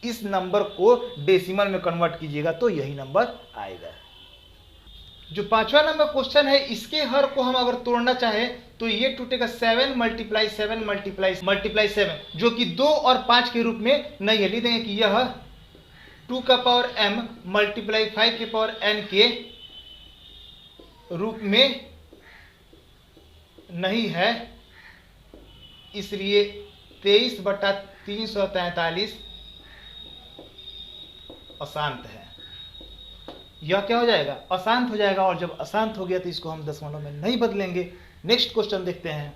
इस नंबर को डेसिमल में कन्वर्ट कीजिएगा तो यही नंबर आएगा। जो 5वां नंबर क्वेश्चन है, इसके हर को हम अगर तोड़ना चाहे तो ये टूटेगा 7 मल्टीप्लाई 7 मल्टीप्लाई 7, जो कि 2 और 5 के रूप में नहीं है। लिख देंगे कि यह 2 का पावर m मल्टीप्लाई 5 के पावर n के रूप में नहीं है, इसलिए 23/343 अशांत है। यह क्या हो जाएगा? अशांत हो जाएगा। और जब अशांत हो गया तो इसको हम दशमलव में नहीं बदलेंगे। नेक्स्ट क्वेश्चन देखते हैं।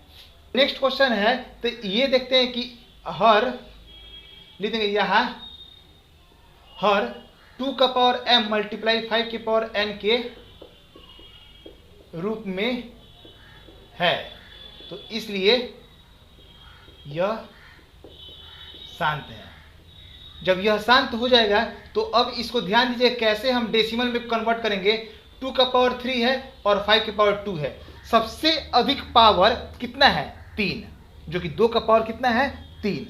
नेक्स्ट क्वेश्चन है तो ये देखते हैं कि हर, लिख देंगे यहाँ हर 2 का पावर m मल्टीप्लाई 5 के पावर n के रूप में है, तो इसलिए यह शांत है। जब यह शांत हो जाएगा तो अब इसको ध्यान दीजिए कैसे हम डेसिमल में कन्वर्ट करेंगे। 2 का पावर 3 है और 5 के पावर 2 है। सबसे अधिक पावर कितना है? 3, जो कि 2 का पावर कितना है? 3,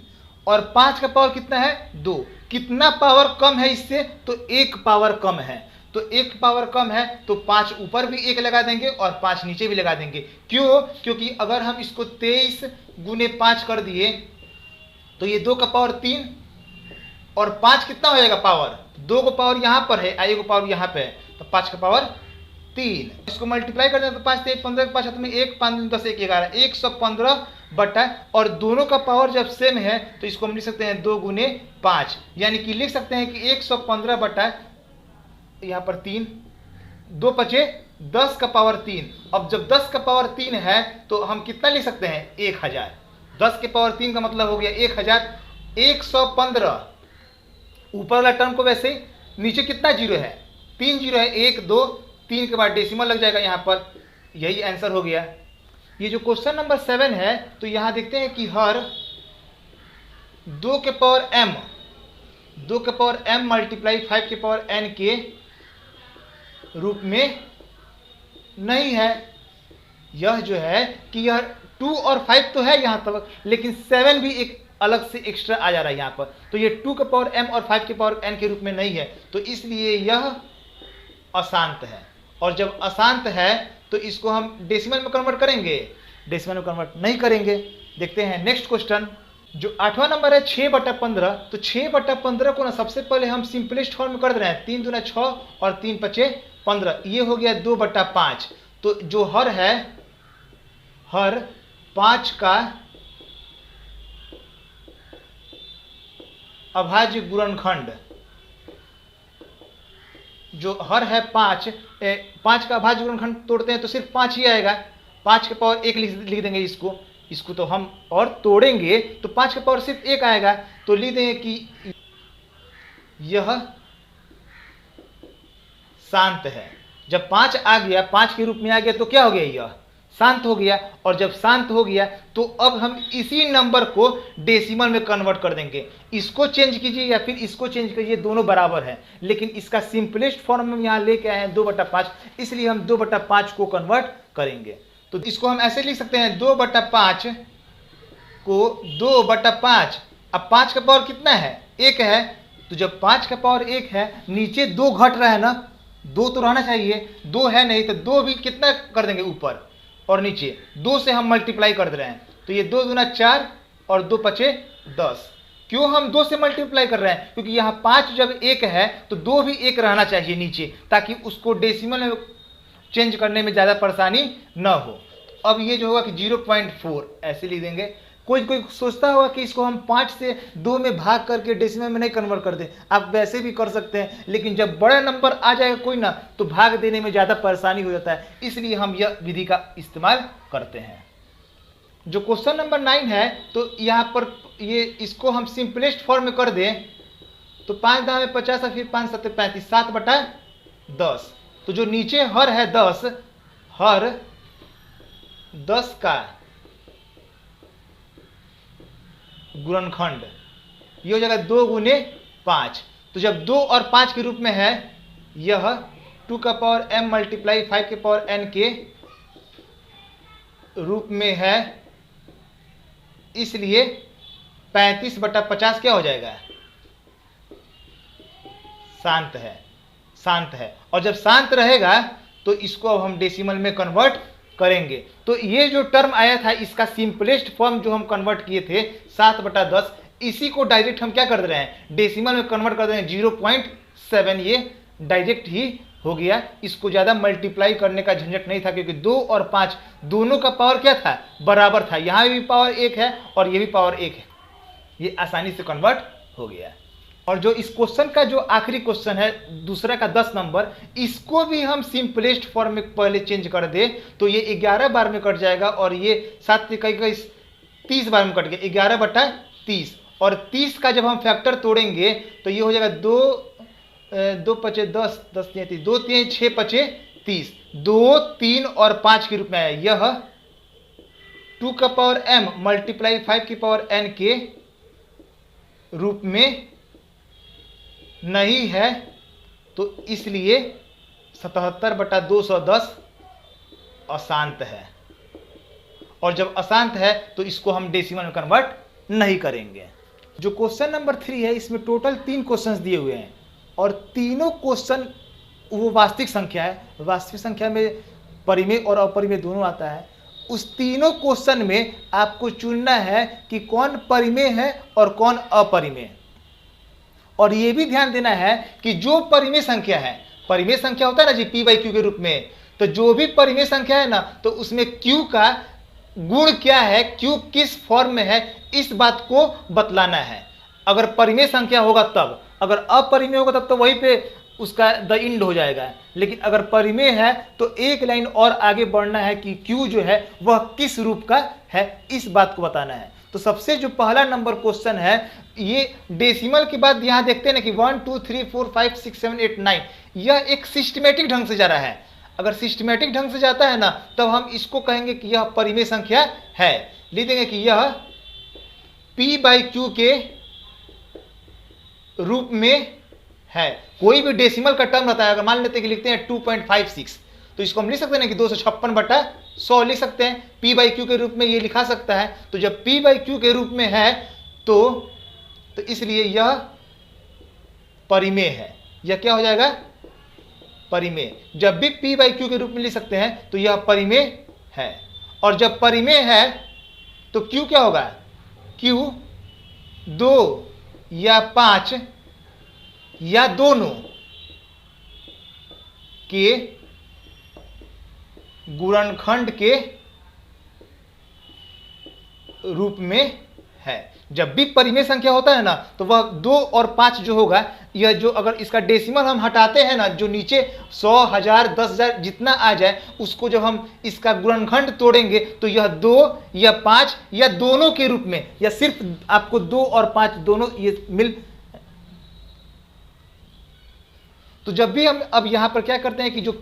और 5 का पावर कितना है? 2। कितना पावर कम है इससे? तो 1 पावर कम है। तो 1 पावर कम है तो 5 ऊपर भी 1 लगा देंगे और 5 नीचे भी लगा देंगे। क्यों? क्योंकि अगर हम इसको 23 गुने 5 कर दिए तो ये 2 का पावर 3 और 5 कितना हो जाएगा पावर? 2 का पावर यहाँ पर है, 1 का पावर यहाँ पे है, तो 5 का पावर 3। इसको मल्टीप्लाई कर दें तो 5 से 15 के 5 हाथ में 1, 5 10 1 11, 115 बटा, और दोनों का पावर जब सेम है तो इसको हम लिख सकते हैं 2 गुने 5, यानी कि लिख सकते हैं कि 115 बटा यहाँ पर 3, 2 बचे 10 का पावर 3। अब जब 10 का पावर 3 है तो हम कितना लिख सकते हैं? 1000। 10 के पावर 3 का मतलब हो गया 1000। 115 ऊपर वाला टर्म को वैसे, नीचे कितना जीरो है? 3 जीरो है, 1 2 3 के बाद डेसिमल लग जाएगा यहाँ पर। यही आंसर हो गया। ये जो क्वेश्चन नंबर 7 है तो यहाँ देखते हैं कि हर 2 के पावर m मल्टीप्लाई 5 के पावर n के रूप में नहीं है। यह जो है कि यह 2 और 5 तो है यहाँ तक, लेकिन 7 भी एक अलग से एक्स्ट्रा आ जा रहा है यहाँ पर। तो ये 2 के पावर m और 5 के पावर n के रूप में नहीं है, तो इसलिए यह अशांत है। और जब अशांत है तो इसको हम डेसिमल में कन्वर्ट करेंगे? डेसिमल में कन्वर्ट नहीं करेंगे। देखते हैं नेक्स्ट क्वेश्चन। जो 8वां नंबर है 6/15, तो 6/15 को ना सबसे पहले हम सिंपलेस्ट फॉर्म में कर दे रहे हैं। 3 दूना 6 और 3 5 15, ये हो गया 2/5। तो जो हर है, हर 5 का अभाज्य गुणनखंड, जो हर है 5 का अभाज्य गुणनखंड तोड़ते हैं तो सिर्फ 5 ही आएगा। 5 के पावर 1 लिख देंगे इसको तो हम और तोड़ेंगे तो 5 के पावर सिर्फ 1 आएगा। तो लिख देंगे कि यह शांत है। जब 5 आ गया, 5 के रूप में आ गया तो क्या हो गया? यह शांत हो गया। और जब शांत हो गया तो अब हम इसी नंबर को डेसिमल में कन्वर्ट कर देंगे। इसको चेंज कीजिए या फिर इसको चेंज कीजिए, दोनों बराबर है, लेकिन इसका सिंपलेस्ट फॉर्म में यहाँ लेके आए हैं 2/5, इसलिए हम 2/5 को कन्वर्ट करेंगे। तो इसको हम ऐसे लिख सकते हैं 2/5 को 2/5। अब 5 का पावर कितना है? 1 है। तो जब 5 का पावर 1 है, नीचे 2 घट रहा है ना, 2 तो रहना चाहिए, 2 है नहीं, तो 2 भी कितना कर देंगे? ऊपर और नीचे 2 से हम मल्टीप्लाई कर दे रहे हैं। तो ये 2 दूना 4 और 2 5 10। क्यों हम 2 से मल्टीप्लाई कर रहे हैं? क्योंकि यहाँ 5 जब 1 है तो 2 भी 1 रहना चाहिए नीचे, ताकि उसको डेसिमल में चेंज करने में ज़्यादा परेशानी न हो। अब ये जो होगा कि 0.4 ऐसे लिख देंगे। कोई सोचता होगा कि इसको हम 5 से 2 में भाग करके डेसिमल में नहीं कन्वर्ट कर दें। आप वैसे भी कर सकते हैं, लेकिन जब बड़ा नंबर आ जाएगा कोई ना, तो भाग देने में ज़्यादा परेशानी हो जाता है, इसलिए हम यह विधि का इस्तेमाल करते हैं। जो क्वेश्चन नंबर 9 है तो यहाँ पर ये इसको हम सिंपलेस्ट फॉर्म में कर दें तो 5 दाम में 50 और फिर 5 7 35, 7/10। तो जो नीचे हर है 10, हर 10 का गुणनखंड, ये हो जाएगा 2 गुने 5। तो जब 2 और 5 के रूप में है, यह 2 का पावर m मल्टीप्लाई 5 के पावर n के रूप में है, इसलिए 35/50 क्या हो जाएगा? शांत है। शांत है। और जब शांत रहेगा तो इसको अब हम डेसिमल में कन्वर्ट करेंगे। तो ये जो टर्म आया था इसका सिंपलेस्ट फॉर्म जो हम कन्वर्ट किए थे 7/10, इसी को डायरेक्ट हम क्या कर दे रहे हैं, डेसिमल में कन्वर्ट कर दे रहे हैं 0.7। ये डायरेक्ट ही हो गया, इसको ज़्यादा मल्टीप्लाई करने का झंझट नहीं था, क्योंकि 2 और 5 दोनों का पावर क्या था, बराबर था। यहाँ भी पावर 1 है और ये भी पावर 1 है, ये आसानी से कन्वर्ट हो गया। और जो इस क्वेश्चन का जो आखिरी क्वेश्चन है दूसरा का 10 नंबर, इसको भी हम सिंपलेस्ट फॉर्म में पहले चेंज कर दे तो ये 11 बार में कट जाएगा, और ये 7 कई 30 बार में कट गया, 11/30। और 30 का जब हम फैक्टर तोड़ेंगे तो ये हो जाएगा 2 5 10, 10 3 2 3 6 5 30, 2 3 और 5 के रूप में आया। यह 2 का पावर m मल्टीप्लाई 5 की पावर n के रूप में नहीं है, तो इसलिए 77/210 अशांत है। और जब अशांत है तो इसको हम डेसिमल में कन्वर्ट नहीं करेंगे। जो क्वेश्चन नंबर 3 है इसमें टोटल 3 क्वेश्चंस दिए हुए हैं, और तीनों क्वेश्चन वो वास्तविक संख्या है। वास्तविक संख्या में परिमेय और अपरिमेय दोनों आता है। उस तीनों क्वेश्चन में आपको चुनना है कि कौन परिमेय है और कौन अपरिमेय। और ये भी ध्यान देना है कि जो परिमेय संख्या है, परिमेय संख्या होता है ना जी p/q के रूप में, तो जो भी परिमेय संख्या है ना तो उसमें q का गुण क्या है, q किस फॉर्म में है, इस बात को बतलाना है। अगर परिमेय संख्या होगा तब, अगर अपरिमेय होगा तब तो वहीं पे उसका द इंड हो जाएगा। लेकिन अगर परिमेय है तो एक लाइन और आगे बढ़ना है कि q जो है वह किस रूप का है, इस बात को बताना है। तो सबसे जो पहला नंबर क्वेश्चन है, ये डेसिमल के बाद यहाँ देखते हैं ना कि 1 2 3 4 5 6 7 8 9, यह एक सिस्टमेटिक ढंग से जा रहा है। अगर सिस्टमेटिक ढंग से जाता है ना तब हम इसको कहेंगे कि यह परिमेय संख्या है। लिख देंगे कि यह p/q के रूप में है। कोई भी डेसिमल का टर्म रहता है, अगर मान लेते हैं कि लिखते हैं 2.56, तो इसको हम लिख सकते हैं ना कि 256/100 लिख सकते हैं। p/q के रूप में ये लिखा सकता है। तो जब p/q के रूप में है तो इसलिए यह परिमेय है। यह क्या हो जाएगा, परिमेय। जब भी p/q के रूप में लिख सकते हैं तो यह परिमेय है। और जब परिमेय है तो q क्या होगा, q 2 या 5 या दोनों के गुणनखंड के रूप में है। जब भी परिमेय संख्या होता है ना तो वह 2 और 5 जो होगा, यह जो अगर इसका डेसिमल हम हटाते हैं ना, जो नीचे 100 1000 10,000 जितना आ जाए, उसको जब हम इसका गुणनखंड तोड़ेंगे तो यह 2 या 5 या दोनों के रूप में, या सिर्फ आपको 2 और 5 दोनों ये मिल। तो जब भी हम अब यहां पर क्या करते हैं कि जो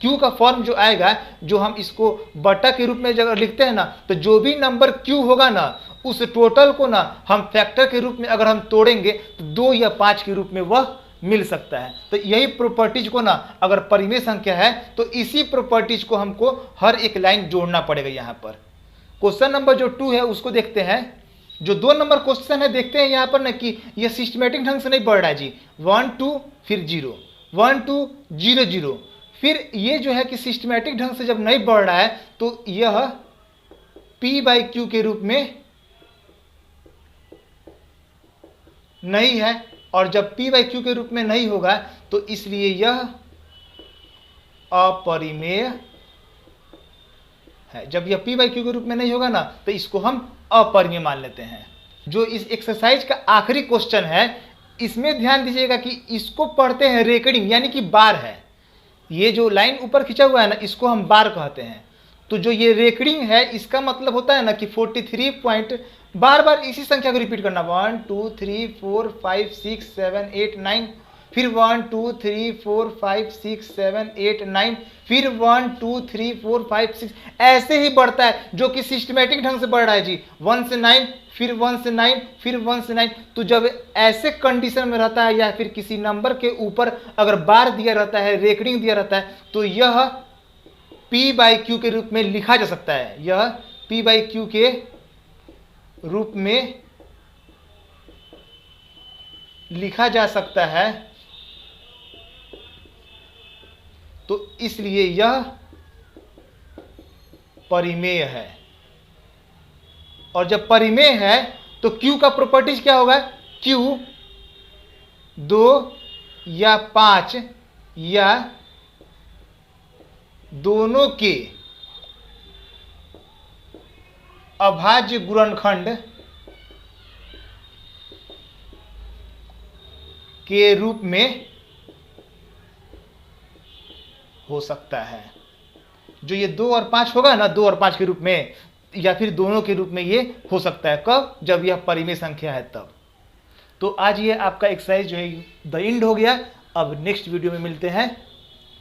Q का फॉर्म जो आएगा, जो हम इसको बटा के रूप में जब लिखते हैं ना, तो जो भी नंबर Q होगा ना उस टोटल को ना हम फैक्टर के रूप में अगर हम तोड़ेंगे तो 2 या 5 के रूप में वह मिल सकता है। तो यही प्रॉपर्टीज को ना, अगर परिमेय संख्या है तो इसी प्रॉपर्टीज को हमको हर एक लाइन जोड़ना पड़ेगा। यहाँ पर क्वेश्चन नंबर जो 2 है उसको देखते हैं। जो 2 नंबर क्वेश्चन है देखते हैं यहाँ पर ना कि यह सिस्टमेटिक ढंग से नहीं बढ़ रहा है जी, 1 2 फिर 0 1 2 0 0, फिर ये जो है कि सिस्टमेटिक ढंग से जब नहीं बढ़ रहा है तो यह p/q के रूप में नहीं है। और जब p/q के रूप में नहीं होगा तो इसलिए यह अपरिमेय है। जब यह p/q के रूप में नहीं होगा ना तो इसको हम अपरिमेय मान लेते हैं। जो इस एक्सरसाइज का आखिरी क्वेश्चन है, इसमें ध्यान दीजिएगा कि इसको पढ़ते हैं रेकरिंग, यानी कि बार है। ये जो लाइन ऊपर खींचा हुआ है ना, इसको हम बार कहते हैं। तो जो ये रेकरिंग है, इसका मतलब होता है ना कि 43 पॉइंट बार बार इसी संख्या को रिपीट करना, 1 2 3 4 5 6 7 8 9, फिर 1 2 3 4 5 6 7 8 9, फिर 1 2 3 4 5 6, ऐसे ही बढ़ता है, जो कि सिस्टमेटिक ढंग से बढ़ रहा है जी। 1 से 9, फिर 1 से 9, फिर 1 से 9। तो जब ऐसे कंडीशन में रहता है या फिर किसी नंबर के ऊपर अगर बार दिया रहता है, रेकरिंग दिया रहता है, तो यह p/q के रूप में लिखा जा सकता है। यह p/q के रूप में लिखा जा सकता है। तो इसलिए यह परिमेय है। और जब परिमेय है तो Q का प्रॉपर्टीज क्या होगा? Q 2 या 5 या दोनों के अभाज्य गुणनखंड के रूप में हो सकता है। जो ये 2 और 5 होगा ना, 2 और 5 के रूप में या फिर दोनों के रूप में ये हो सकता है। कब? जब यह परिमेय संख्या है तब। तो आज ये आपका एक्सरसाइज जो है द एंड हो गया। अब नेक्स्ट वीडियो में मिलते हैं।